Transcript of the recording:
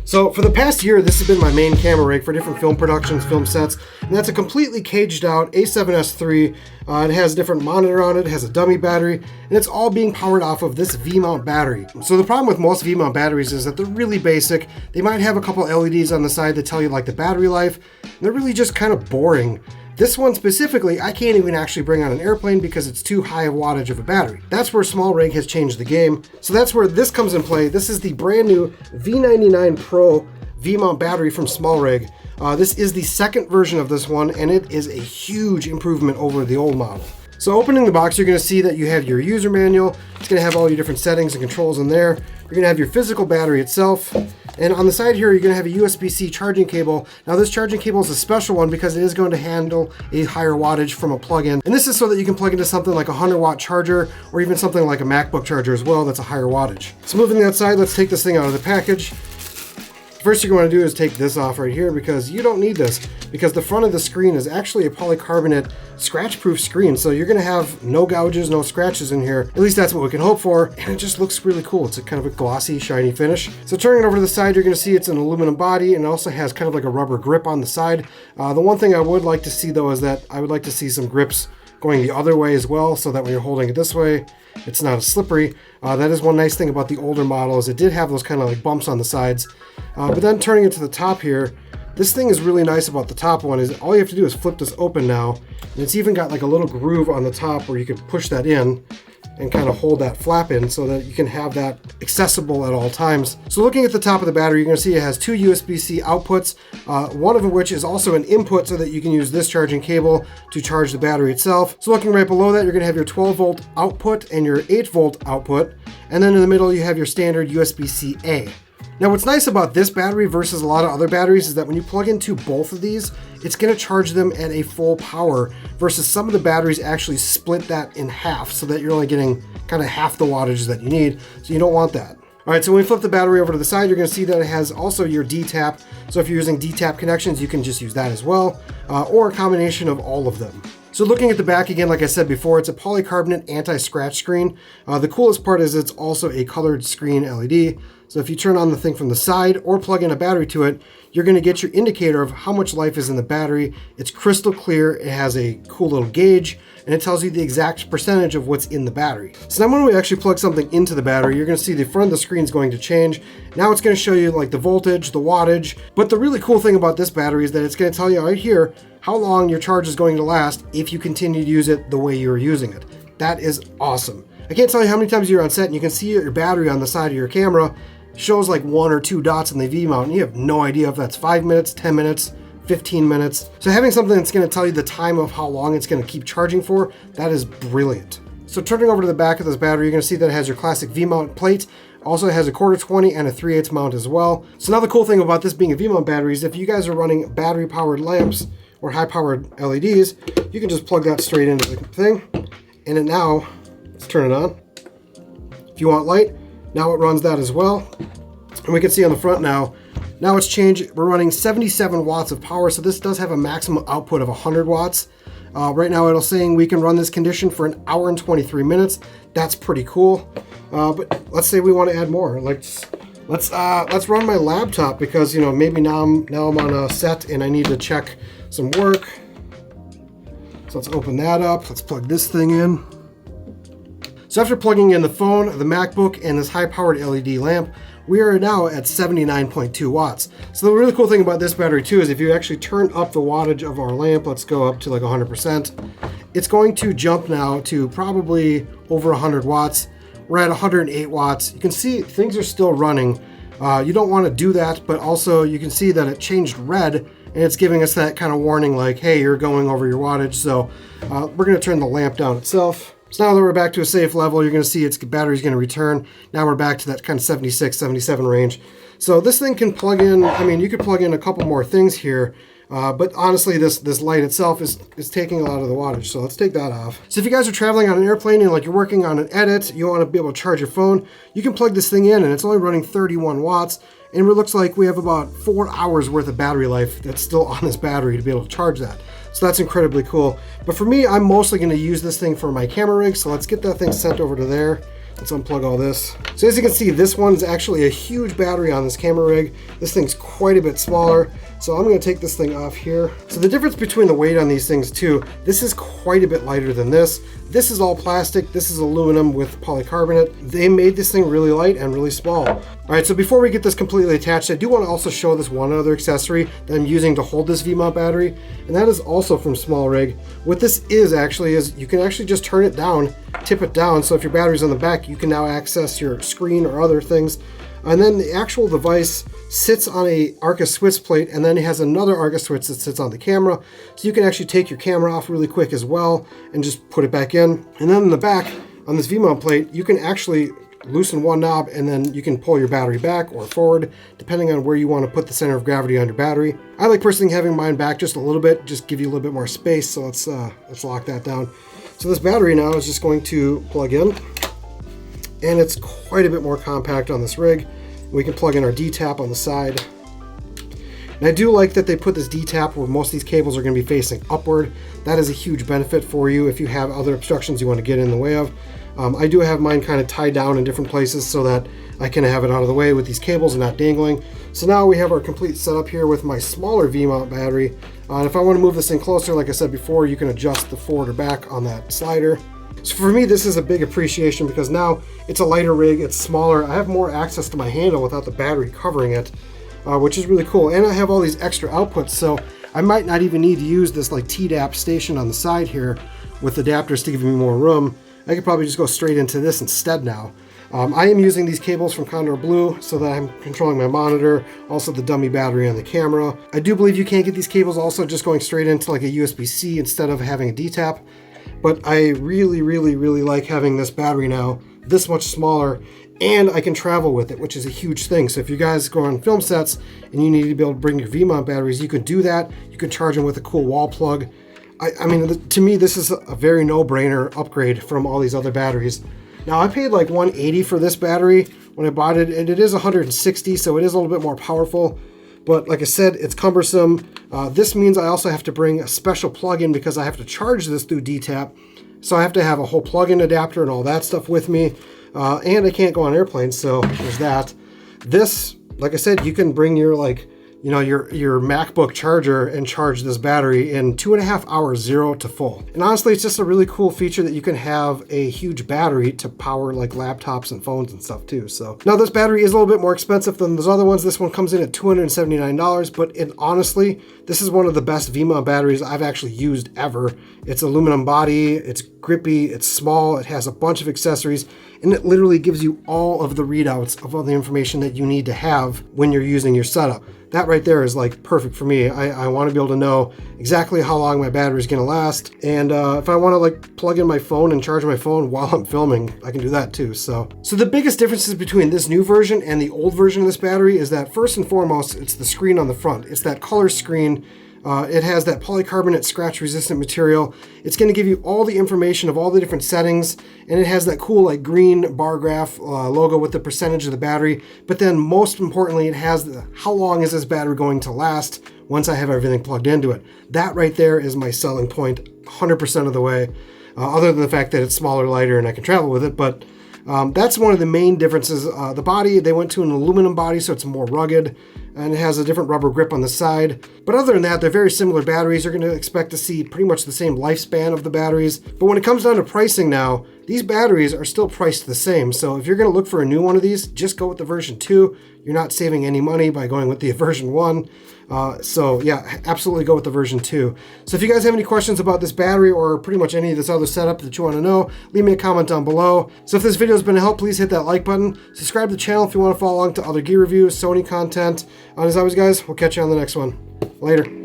So for the past year, this has been my main camera rig for different film productions, film sets, and that's a completely caged out A7S III. It has a different monitor on it, has a dummy battery, and it's all being powered off of this V-mount battery. So the problem with most V-mount batteries is that they're really basic. They might have a couple LEDs on the side that tell you like the battery life, and they're really just kind of boring. This one specifically, I can't even actually bring on an airplane because it's too high a wattage of a battery. That's where SmallRig has changed the game. So that's where this comes in play. This is the brand new VB99 PRO V-mount battery from SmallRig. This is the second version of this one, and it is a huge improvement over the old model. So opening the box, you're going to see that you have your user manual. It's going to have all your different settings and controls in there. You're going to have your physical battery itself. And on the side here, you're going to have a USB-C charging cable. Now this charging cable is a special one because it is going to handle a higher wattage from a plug-in. And this is so that you can plug into something like a 100-watt charger or even something like a MacBook charger as well that's a higher wattage. So moving that side, let's take this thing out of the package. First you're going to do is take this off right here because you don't need this, because the front of the screen is actually a polycarbonate scratch-proof screen, so you're going to have no gouges, no scratches in here. At least that's what we can hope for, and it just looks really cool. It's a kind of a glossy, shiny finish. So turning it over to the side, you're going to see it's an aluminum body, and it also has kind of like a rubber grip on the side. The one thing I would like to see though is that I would like to see some grips going the other way as well, so that when you're holding it this way, it's not as slippery. That is one nice thing about the older model, is it did have those kind of like bumps on the sides. But then turning it to the top here, this thing is really nice about the top one is all you have to do is flip this open now, and it's even got like a little groove on the top where you can push that in and kind of hold that flap in so that you can have that accessible at all times. So looking at the top of the battery, you're going to see it has two USB-C outputs, one of which is also an input so that you can use this charging cable to charge the battery itself. So looking right below that, you're going to have your 12-volt output and your 8-volt output, and then in the middle you have your standard USB-C-A. Now what's nice about this battery versus a lot of other batteries is that when you plug into both of these, it's going to charge them at a full power, versus some of the batteries actually split that in half so that you're only getting kind of half the wattage that you need, so you don't want that. All right, so when we flip the battery over to the side, you're going to see that it has also your D-tap. So if you're using D-tap connections, you can just use that as well, or a combination of all of them. So looking at the back again, like I said before, it's a polycarbonate anti-scratch screen. The coolest part is it's also a colored screen LED. So if you turn on the thing from the side or plug in a battery to it, you're going to get your indicator of how much life is in the battery. It's crystal clear, it has a cool little gauge, and it tells you the exact percentage of what's in the battery. So now when we actually plug something into the battery, you're going to see the front of the screen is going to change. Now it's going to show you like the voltage, the wattage, but the really cool thing about this battery is that it's going to tell you right here how long your charge is going to last if you continue to use it the way you're using it. That is awesome. I can't tell you how many times you're on set and you can see your battery on the side of your camera shows like 1 or 2 dots in the V mount, and you have no idea if that's 5 minutes, 10 minutes, 15 minutes. So having something that's going to tell you the time of how long it's going to keep charging for, that is brilliant. So turning over to the back of this battery, you're going to see that it has your classic V-mount plate. Also, it has a 1/4 and a 3/8 mount as well. So now the cool thing about this being a V-mount battery is if you guys are running battery-powered lamps or high-powered LEDs, you can just plug that straight into the thing, and it now, let's turn it on. If you want light, now it runs that as well. And we can see on the front now it's changed. We're running 77 watts of power, so this does have a maximum output of 100 watts. Right now it's saying we can run this condition for 1 hour and 23 minutes. That's pretty cool. But let's say we want to add more. Let's run my laptop because, you know, maybe now I'm on a set and I need to check some work. So let's open that up. Let's plug this thing in. So after plugging in the phone, the MacBook, and this high-powered LED lamp, we are now at 79.2 watts. So the really cool thing about this battery too is if you actually turn up the wattage of our lamp, let's go up to like 100%, it's going to jump now to probably over 100 watts. We're at 108 watts. You can see things are still running. You don't want to do that, but also you can see that it changed red, and it's giving us that kind of warning like, hey, you're going over your wattage. So we're going to turn the lamp down itself. So now that we're back to a safe level, you're going to see its battery's going to return. Now we're back to that kind of 76, 77 range. So this thing can plug in, I mean, you could plug in a couple more things here, but honestly, this light itself is taking a lot of the wattage. So let's take that off. So if you guys are traveling on an airplane and like you're working on an edit, you want to be able to charge your phone, you can plug this thing in and it's only running 31 watts. And it looks like we have about 4 hours worth of battery life that's still on this battery to be able to charge that. So that's incredibly cool. But for me, I'm mostly going to use this thing for my camera rig. So let's get that thing sent over to there. Let's unplug all this. So as you can see, this one's actually a huge battery on this camera rig. This thing's quite a bit smaller. So I'm gonna take this thing off here. So the difference between the weight on these things too, this is quite a bit lighter than this. This is all plastic, this is aluminum with polycarbonate. They made this thing really light and really small. All right, so before we get this completely attached, I do wanna also show this one other accessory that I'm using to hold this V-mount battery, and that is also from SmallRig. What this is actually is you can actually just turn it down, tip it down, so if your battery's on the back, you can now access your screen or other things. And then the actual device sits on a Arca switch plate, and then it has another Arca switch that sits on the camera. So you can actually take your camera off really quick as well and just put it back in. And then in the back on this V-mount plate, you can actually loosen one knob and then you can pull your battery back or forward depending on where you want to put the center of gravity on your battery. I like personally having mine back just a little bit, just give you a little bit more space. So let's lock that down. So this battery now is just going to plug in, and it's quite a bit more compact on this rig. We can plug in our D-tap on the side. And I do like that they put this D-tap where most of these cables are going to be facing upward. That is a huge benefit for you if you have other obstructions you want to get in the way of. I do have mine kind of tied down in different places so that I can have it out of the way with these cables and not dangling. So now we have our complete setup here with my smaller V-mount battery. And if I want to move this thing closer, like I said before, you can adjust the forward or back on that slider. So for me, this is a big appreciation because now it's a lighter rig, it's smaller. I have more access to my handle without the battery covering it, which is really cool. And I have all these extra outputs, so I might not even need to use this like TDAP station on the side here with adapters to give me more room. I could probably just go straight into this instead now. I am using these cables from Condor Blue so that I'm controlling my monitor, also the dummy battery on the camera. I do believe you can get these cables also just going straight into like a USB-C instead of having a D-tap. But I really, really, really like having this battery now this much smaller, and I can travel with it, which is a huge thing. So if you guys go on film sets and you need to be able to bring your V-mount batteries, you can do that. You can charge them with a cool wall plug. I mean, to me, this is a very no-brainer upgrade from all these other batteries. Now, I paid like $180 for this battery when I bought it, and it is 160, so it is a little bit more powerful. But like I said, it's cumbersome. This means I also have to bring a special plug-in because I have to charge this through D-tap. So I have to have a whole plug-in adapter and all that stuff with me. And I can't go on airplanes, so there's that. This, like I said, you can bring your your MacBook charger and charge this battery in 2.5 hours, 0 to full. And honestly, it's just a really cool feature that you can have a huge battery to power like laptops and phones and stuff too. So now this battery is a little bit more expensive than those other ones. This one comes in at $279, but honestly, this is one of the best V-mount batteries I've actually used ever. It's aluminum body, it's grippy, it's small, it has a bunch of accessories, and it literally gives you all of the readouts of all the information that you need to have when you're using your setup. That right there is like perfect for me. I want to be able to know exactly how long my battery is going to last. And if I want to like plug in my phone and charge my phone while I'm filming, I can do that too. So the biggest differences between this new version and the old version of this battery is that first and foremost, it's the screen on the front. It's that color screen. It has that polycarbonate scratch resistant material. It's going to give you all the information of all the different settings, and it has that cool like green bar graph logo with the percentage of the battery. But then most importantly, it has how long is this battery going to last once I have everything plugged into it. That right there is my selling point 100% of the way, other than the fact that it's smaller, lighter, and I can travel with it. But that's one of the main differences. The body, they went to an aluminum body, so it's more rugged, and it has a different rubber grip on the side. But other than that, they're very similar batteries. You're going to expect to see pretty much the same lifespan of the batteries. But when it comes down to pricing now, these batteries are still priced the same. So if you're going to look for a new one of these, just go with the version 2. You're not saving any money by going with the version 1. So yeah, absolutely go with the version 2. So if you guys have any questions about this battery or pretty much any of this other setup that you want to know, leave me a comment down below. So if this video has been a help, please hit that like button. Subscribe to the channel if you want to follow along to other gear reviews, Sony content. And as always, guys, we'll catch you on the next one. Later.